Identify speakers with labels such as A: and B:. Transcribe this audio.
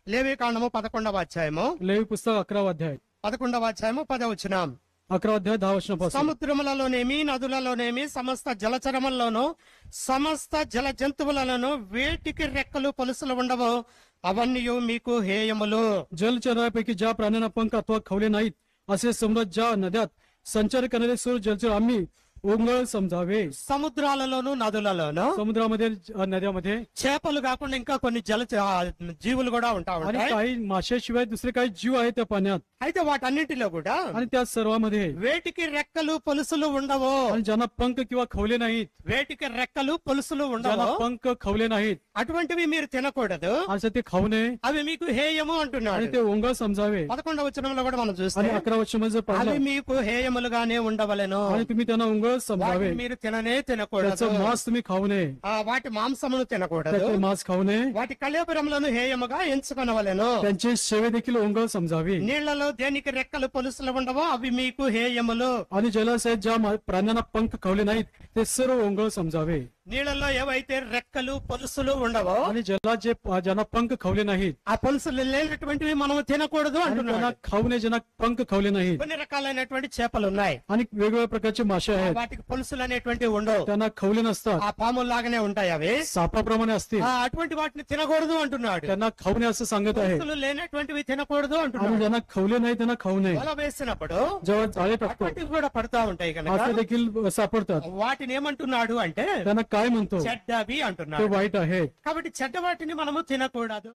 A: లేవికాండము 11వ అధ్యాయము
B: लेवी पुस्तक 11वा अध्याय
A: 11వ అధ్యాయము 10వ వచనం.
B: 11वा अध्याय 10 वचनापासून.
A: సముద్రములలోనేమి నదులలోనేమి సమస్త జలచరములలోను సమస్త జల జంతువులలోను వేటికి రెక్కలు పొలుసులు ఉండవు, అవన్నీ మీకు హేయములు.
B: जलचरापैकी ज्या प्राण्यांना पंख अथवा खवले नाहीत असे समुद्रात ज्या नद्यात संचार करणारे सर्व जलचर आम्ही ओंगळ समजावे.
A: సముద్రాలలోను నదులలోను
B: समुद्रामध्ये नद्यामध्ये
A: చేపలు కాకుండా ఇంకా కొన్ని జీవులు కూడా ఉంటా
B: आणि
A: ఉంటాయి.
B: काही माशाशिवाय दुसरे काही जीव आहेत त्या पाण्यात
A: అయితే వాటన్నిటిలో కూడా
B: आणि त्या सर्वांमध्ये
A: వేటికి రెక్కలు పొలుసులు ఉండవు,
B: आणि ज्यांना पंख किंवा खवले नाहीत,
A: వేటికి రెక్కలు పొలుసులు
B: ज्यांना
A: ఉండవు,
B: पंख खवले नाहीत
A: అటువంటివి మీరు తినకూడదు,
B: असं ते खाऊ नये
A: అవి మీకు హేయము అంటున్నాడు.
B: आणि ते ओंगळ समजावे.
A: 11వ వచనంలో కూడా మనం చూస్తే
B: आणि 11 वचनामध्ये जर
A: అవి
B: पाहिलं
A: మీకు హేయములుగానే ఉండవలెను,
B: आणि तुम्ही त्यांना ओंगळ समजावे.
A: వాటిని మీరు తిననే తినకూడదు,
B: त्याचं मांस तुम्ही खाऊ नये,
A: వాటి మాంసమును తినకూడదు,
B: त्याचे मांस खाऊ नये,
A: వాటి కళేబరములను హేయముగా ఎంచుకొనవలెను.
B: त्यांचे शेवे देखील ओंगळ समजावी.
A: నీళ్లలో దేనికి రెక్కలు పొలుసులు ఉండవో అవి మీకు హేయములు.
B: आणि जलाशयात ज्या प्राण्यांना पंख खवले नाहीत ते सर्व ओंगळ समजावे.
A: నీళ్లలో ఏవైతే రెక్కలు పొలుసులు ఉండవో
B: आणि जलात जे ज्यांना पंख खवले नाहीत
A: ఆ పొలుసులు లేనటువంటివి మనం తినకూడదు
B: आणि
A: అంటున్నాడు.
B: त्यांना खाऊ नये, ज्यांना पंख खवले नाहीत.
A: కొన్ని రకాలైనటువంటి చేపలు ఉన్నాయి,
B: आणि वेगवेगळ्या प्रकारचे मासे आहेत,
A: వాటికి పొలుసులు అనేటువంటివి ఉండవు,
B: त्यांना खवले नसतात,
A: ఆ పాముల్లాగానే ఉంటాయి అవి.
B: सापाप्रमाणे असतील,
A: అటువంటి వాటిని తినకూడదు అంటున్నాడు.
B: त्यांना खाऊ नये असं सांगत आहे.
A: పొలుసులు లేనటువంటివి తినకూడదు
B: आणि
A: అంటున్నాడు.
B: ज्यांना खवले नाही त्यांना खाऊ नये.
A: వల వేసినప్పుడు
B: जेव्हा जाळे टाकतो
A: అటువంటివి కూడా పడతా ఉంటాయి కనుక
B: असे देखील सापडतात.
A: వాటిని ఏమంటున్నాడు అంటే
B: त्यांना काय म्हणतो
A: చెడ్డవి
B: ते
A: అంటున్నాడు.
B: वाईट आहे.
A: కాబట్టి చెడ్డ వాటిని మనము తినకూడదు.